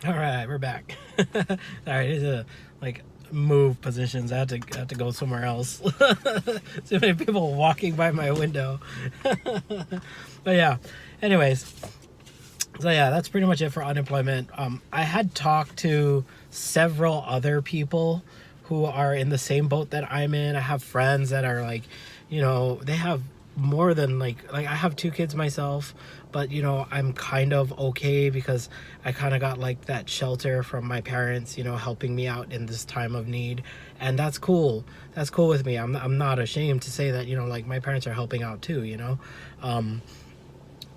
All right, we're back. All right, I need to like move positions. I had to go somewhere else. Too many people walking by my window. But yeah. Anyways, so yeah, that's pretty much it for unemployment. I had talked to several other people who are in the same boat that I'm in. I have friends that are like, they have more than like I have two kids myself, but I'm kind of okay because I kind of got like that shelter from my parents, helping me out in this time of need, and that's cool. That's cool with me. I'm not ashamed to say that, like my parents are helping out too. Um,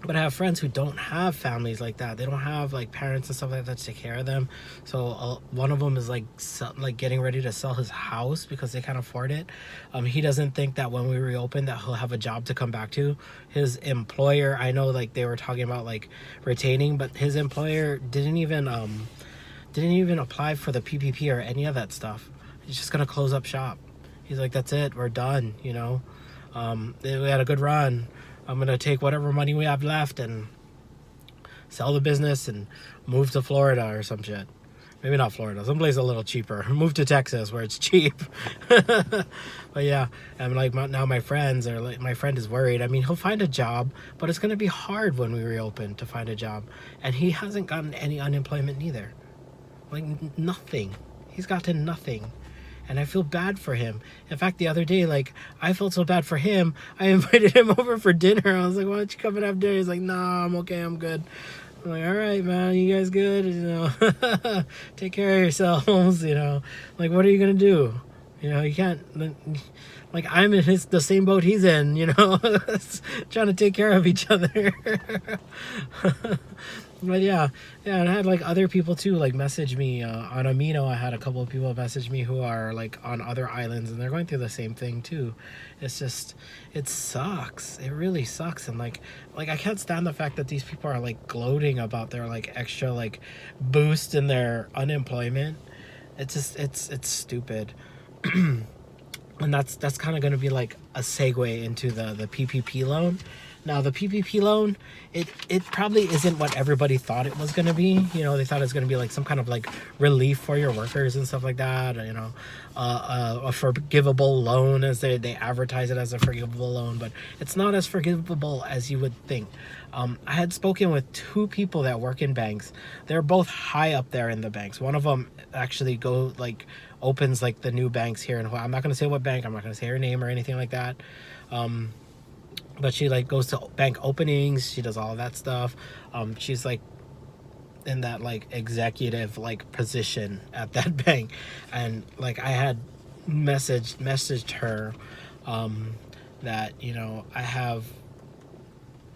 but I have friends who don't have families like that. They don't have like parents and stuff like that to take care of them. So one of them is like getting ready to sell his house because they can't afford it. He doesn't think that when we reopen that he'll have a job to come back to. His employer, I know like they were talking about like retaining, but his employer didn't even apply for the PPP or any of that stuff. He's just gonna close up shop. He's like, that's it, we're done. We had a good run. I'm gonna take whatever money we have left and sell the business and move to Florida or some shit. Maybe not Florida, someplace a little cheaper. Move to Texas where it's cheap. But yeah, and like now my friends are like, my friend is worried. I mean, he'll find a job, but it's gonna be hard when we reopen to find a job, and he hasn't gotten any unemployment neither. Like nothing. He's gotten nothing. And I feel bad for him. In fact, the other day, like, I felt so bad for him. I invited him over for dinner. I was like, why don't you come and have dinner? He's like, nah, I'm okay, I'm good. I'm like, all right, man, you guys good? Take care of yourselves, Like, what are you going to do? You can't, like, I'm in the same boat he's in, trying to take care of each other. But yeah, and I had like other people too like message me on Amino. I had a couple of people message me who are like on other islands, and they're going through the same thing too. It's just, it sucks. It really sucks. And like I can't stand the fact that these people are like gloating about their like extra like boost in their unemployment. It's just, it's stupid. And that's kind of going to be like a segue into the PPP loan. Now the PPP loan, it probably isn't what everybody thought it was going to be. They thought it was going to be like some kind of like relief for your workers and stuff like that. A forgivable loan, as they advertise it as a forgivable loan, but it's not as forgivable as you would think. I had spoken with two people that work in banks. They're both high up there in the banks. One of them actually opens like the new banks here in Hawaii. I'm not going to say what bank. I'm not going to say her name or anything like that. But she like goes to bank openings. She does all of that stuff. She's like in that like executive like position at that bank, and like I had messaged her that I have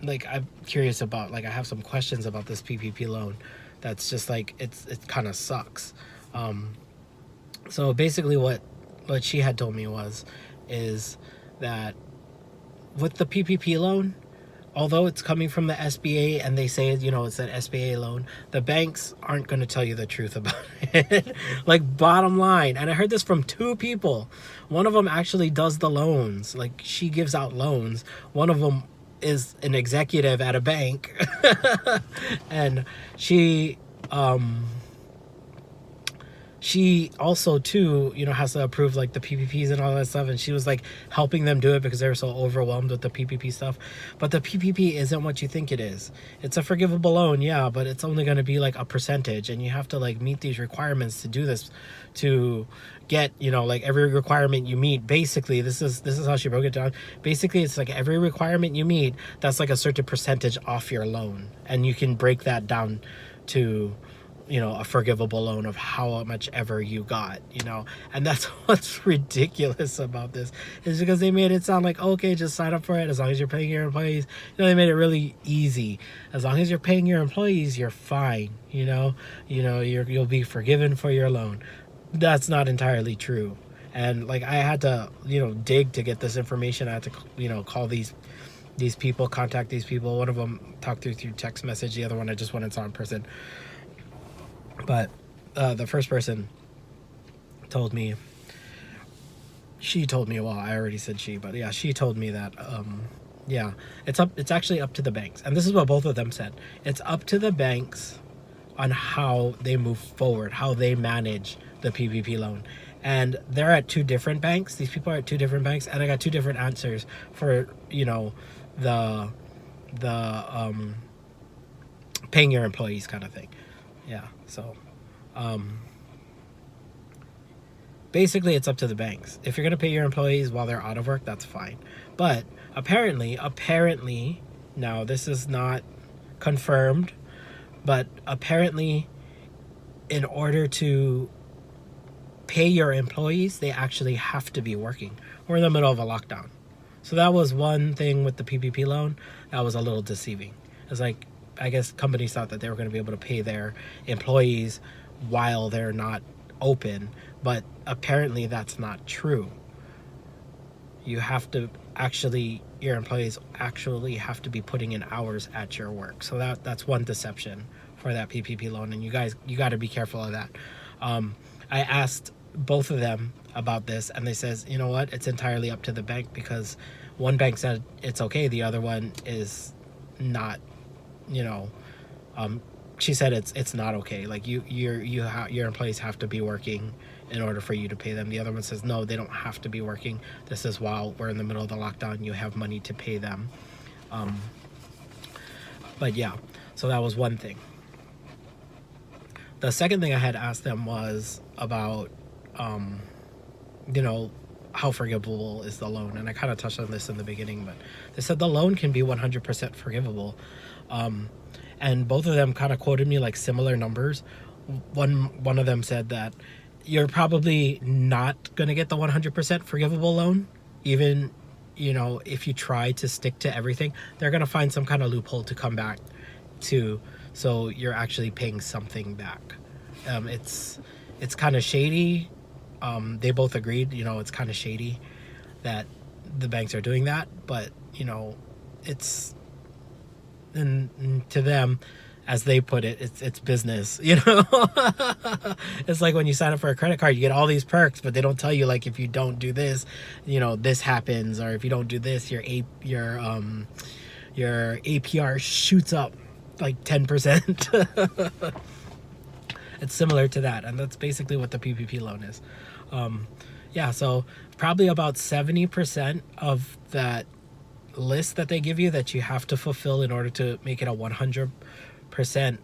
like I'm curious about, like I have some questions about this PPP loan. That's just like it kind of sucks. So basically what she had told me is that with the PPP loan, although it's coming from the SBA and they say, it's an SBA loan, the banks aren't going to tell you the truth about it. Like, bottom line. And I heard this from two people. One of them actually does the loans. Like, she gives out loans. One of them is an executive at a bank. And she also too has to approve like the PPPs and all that stuff, and she was like helping them do it because they were so overwhelmed with the PPP stuff. But the PPP isn't what you think it is. It's a forgivable loan, yeah, but it's only going to be like a percentage, and you have to like meet these requirements to do this, to get like every requirement you meet. Basically, this is how she broke it down. Basically, it's like every requirement you meet, that's like a certain percentage off your loan, and you can break that down to a forgivable loan of how much ever you got, and that's what's ridiculous about this, is because they made it sound like, okay, just sign up for it as long as you're paying your employees. They made it really easy. As long as you're paying your employees, you're fine. You'll be forgiven for your loan. That's not entirely true. And like I had to dig to get this information. I had to call these people, contact these people. One of them talked through text message. The other one I just went and saw in person. But the first person told me, well, I already said she, but yeah, she told me that, it's actually up to the banks. And this is what both of them said. It's up to the banks on how they move forward, how they manage the PPP loan. And they're at two different banks. These people are at two different banks, and I got two different answers for, you know, the paying your employees kind of thing. Yeah. So basically it's up to the banks. If you're going to pay your employees while they're out of work, that's fine. But apparently, now this is not confirmed, but apparently in order to pay your employees, they actually have to be working. We're in the middle of a lockdown. So that was one thing with the PPP loan that was a little deceiving. It's like, I guess companies thought that they were going to be able to pay their employees while they're not open, but apparently that's not true. You have to actually, your employees actually have to be putting in hours at your work. So that's one deception for that PPP loan, and you got to be careful of that. I asked both of them about this, and they says, you know what, it's entirely up to the bank, because one bank said it's okay, the other one is not, you know, she said it's not okay. Like your employees have to be working in order for you to pay them. The other one says no, they don't have to be working. This is while we're in the middle of the lockdown, you have money to pay them. But yeah, so that was one thing. The second thing I had asked them was about, you know, how forgivable is the loan? And I kind of touched on this in the beginning, but they said the loan can be 100% forgivable. And both of them kind of quoted me like similar numbers. One of them said that you're probably not going to get the 100% forgivable loan, even, you know, if you try to stick to everything. They're going to find some kind of loophole to come back to, so you're actually paying something back. It's kind of shady. They both agreed, you know, it's kind of shady that the banks are doing that, but, you know, it's, and to them, as they put it, it's business, you know. It's like when you sign up for a credit card, you get all these perks, but they don't tell you, like, if you don't do this, you know, this happens, or if you don't do this, your APR shoots up like 10%. It's similar to that, and that's basically what the PPP loan is. Yeah, so probably about 70% of that list that they give you that you have to fulfill in order to make it a 100%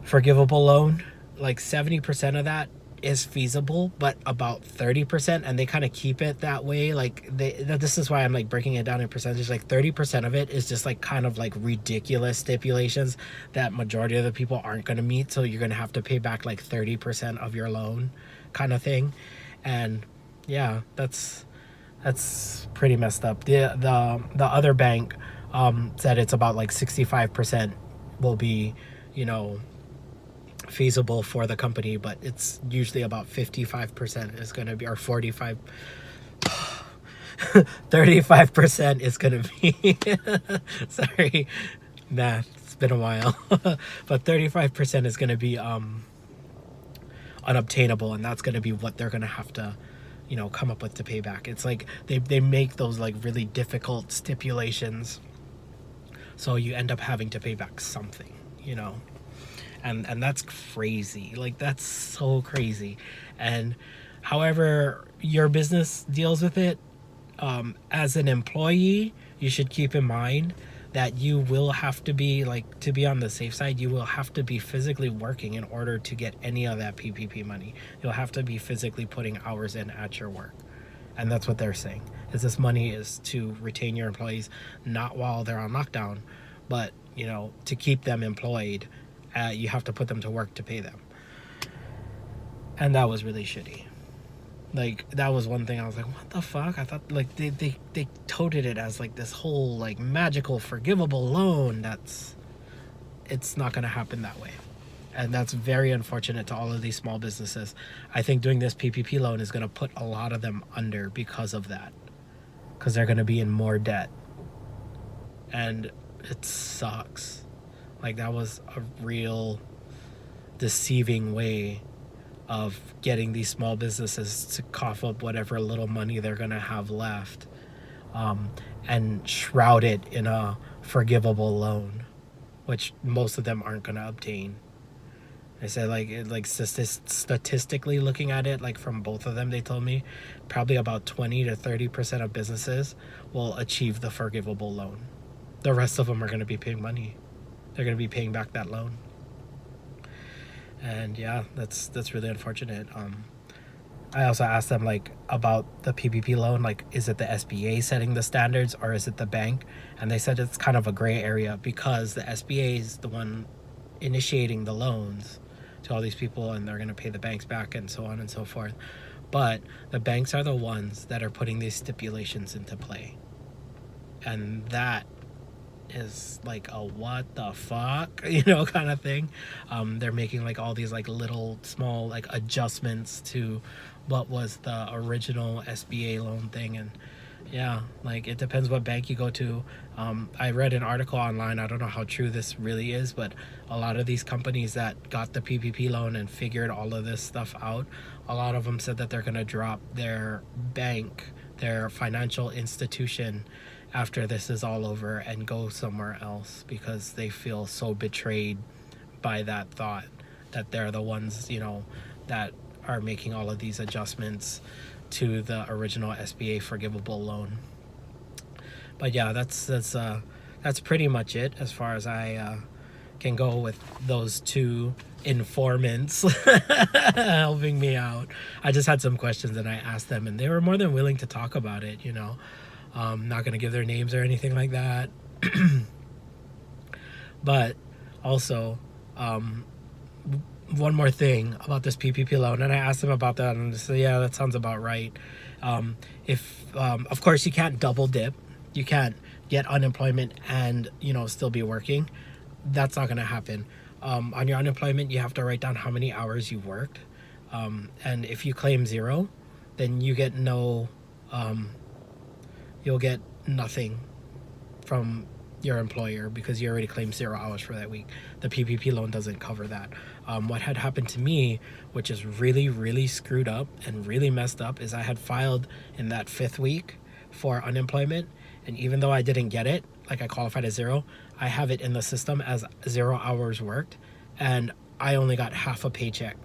forgivable loan, like 70% of that is feasible, but about 30%, and they kind of keep it that way. Like this is why I'm like breaking it down in percentage. Like 30% of it is just like kind of like ridiculous stipulations that majority of the people aren't going to meet, so you're going to have to pay back like 30% of your loan kind of thing. And yeah, that's pretty messed up. The other bank said it's about like 65% will be, you know, feasible for the company, but it's usually about 55% is going to be, or 35% is going to be sorry, math, it's been a while. But 35% is going to be unobtainable, and that's going to be what they're going to have to, you know, come up with to pay back. It's like they make those like really difficult stipulations, so you end up having to pay back something, you know. And that's crazy. Like, that's so crazy. And however your business deals with it, as an employee, you should keep in mind that you will have to be, like, to be on the safe side, you will have to be physically working in order to get any of that PPP money. You'll have to be physically putting hours in at your work. And that's what they're saying, is this money is to retain your employees, not while they're on lockdown, but, you know, to keep them employed. You have to put them to work to pay them. And that was really shitty. Like, that was one thing I was like, what the fuck? I thought, like, they toted it as like this whole like magical forgivable loan. It's not going to happen that way. And that's very unfortunate to all of these small businesses. I think doing this PPP loan is going to put a lot of them under because of that, because they're going to be in more debt. And it sucks. Like, that was a real deceiving way of getting these small businesses to cough up whatever little money they're going to have left, and shroud it in a forgivable loan. which most of them aren't going to obtain. I said, statistically looking at it, like from both of them, they told me probably about 20 to 30% of businesses will achieve the forgivable loan. The rest of them are going to be paying money. They're going to be paying back that loan. And yeah, that's really unfortunate. I also asked them like about the PPP loan, like is it the SBA setting the standards or is it the bank? And they said it's kind of a gray area because the SBA is the one initiating the loans to all these people, and they're going to pay the banks back and so on and so forth. But the banks are the ones that are putting these stipulations into play, and that is like a what the fuck, kind of thing. They're making like all these like little small like adjustments to what was the original SBA loan thing. And yeah, like it depends what bank you go to. I read an article online, I don't know how true this really is, but a lot of these companies that got the PPP loan and figured all of this stuff out, a lot of them said that they're going to drop their bank, their financial institution, after this is all over and go somewhere else because they feel so betrayed by that thought that they're the ones, that are making all of these adjustments to the original SBA forgivable loan. But yeah, that's pretty much it as far as I can go with those two informants helping me out. I just had some questions and I asked them, and they were more than willing to talk about it. Not going to give their names or anything like that. But also, one more thing about this PPP loan, and I asked them about that, and they said, yeah, that sounds about right. Of course, you can't double dip. You can't get unemployment and, still be working. That's not going to happen. On your unemployment, you have to write down how many hours you worked. And if you claim 0, then you get you'll get nothing from your employer because you already claimed 0 hours for that week. The PPP loan doesn't cover that. What had happened to me, which is really, really screwed up and really messed up, is I had filed in that 5th week for unemployment. And even though I didn't get it, like I qualified as 0, I have it in the system as 0 hours worked. And I only got half a paycheck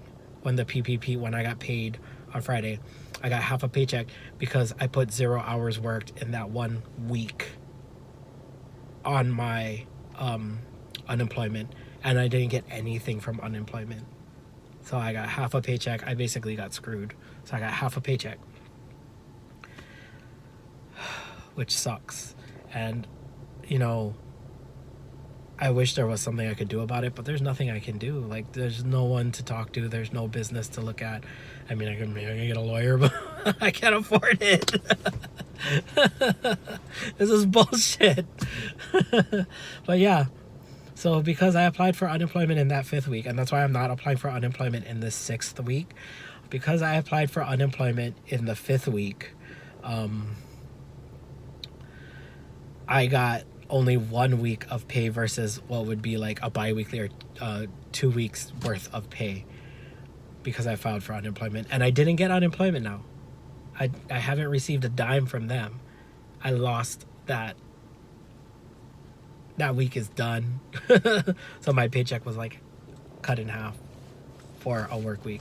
when I got paid on Friday. I got half a paycheck because I put 0 hours worked in that 1 week on my unemployment, and I didn't get anything from unemployment. So I got half a paycheck. I basically got screwed. So I got half a paycheck, which sucks. And I wish there was something I could do about it, but there's nothing I can do. Like, there's no one to talk to. There's no business to look at. I mean, I can get a lawyer, but I can't afford it. This is bullshit. But yeah, so because I applied for unemployment in that 5th week, and that's why I'm not applying for unemployment in the 6th week, because I applied for unemployment in the 5th week, I got only 1 week of pay versus what would be like a bi-weekly or 2 weeks worth of pay because I filed for unemployment. And I didn't get unemployment now. I haven't received a dime from them. I lost that. That week is done. So my paycheck was like cut in half for a work week.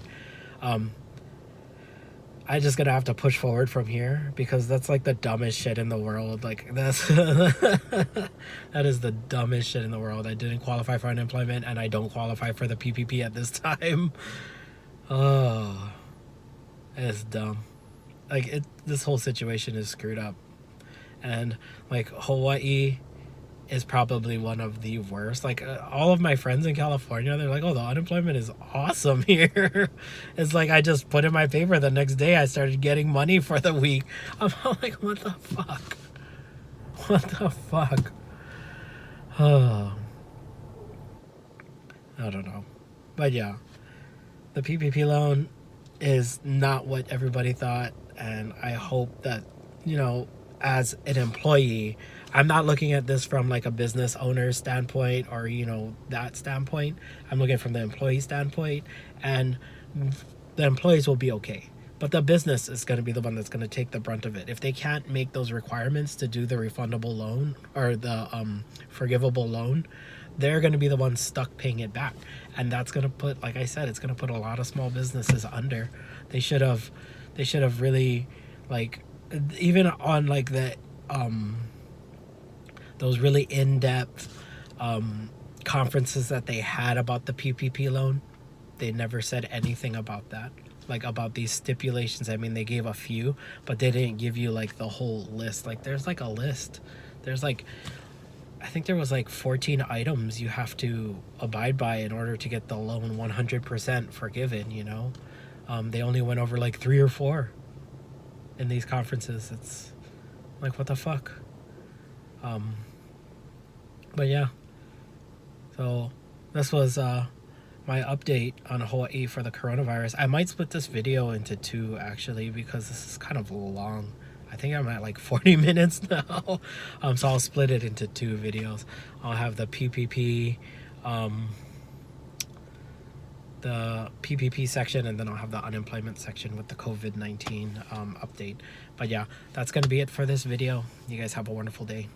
I just gonna have to push forward from here because that's like the dumbest shit in the world. Like that is the dumbest shit in the world. I didn't qualify for unemployment and I don't qualify for the PPP at this time. Oh, it's dumb. Like this whole situation is screwed up. And like Hawaii is probably one of the worst. Like all of my friends in California, they're like, oh, the unemployment is awesome here. It's like I just put in my paper the next day I started getting money for the week. I'm like, what the fuck? What the fuck? Oh, I don't know. But yeah, the PPP loan is not what everybody thought. And I hope that, as an employee, I'm not looking at this from like a business owner standpoint or, that standpoint. I'm looking from the employee standpoint, and the employees will be okay. But the business is going to be the one that's going to take the brunt of it. If they can't make those requirements to do the refundable loan or the forgivable loan, they're going to be the ones stuck paying it back. And that's going to put, like I said, it's going to put a lot of small businesses under. They should have really, like, even on like the those really in-depth conferences that they had about the PPP loan, they never said anything about that, like about these stipulations. I mean, they gave a few, but they didn't give you like the whole list. Like there's like a list. There's like, I think there was like 14 items you have to abide by in order to get the loan 100% forgiven, you know? They only went over like 3 or 4 in these conferences. It's like, what the fuck? But yeah, so this was my update on Hawaii for the coronavirus. I might split this video into 2 actually, because this is kind of long. I think I'm at like 40 minutes now. So I'll split it into 2 videos. I'll have the PPP section, and then I'll have the unemployment section with the COVID-19 update. But yeah, that's gonna be it for this video. You guys have a wonderful day.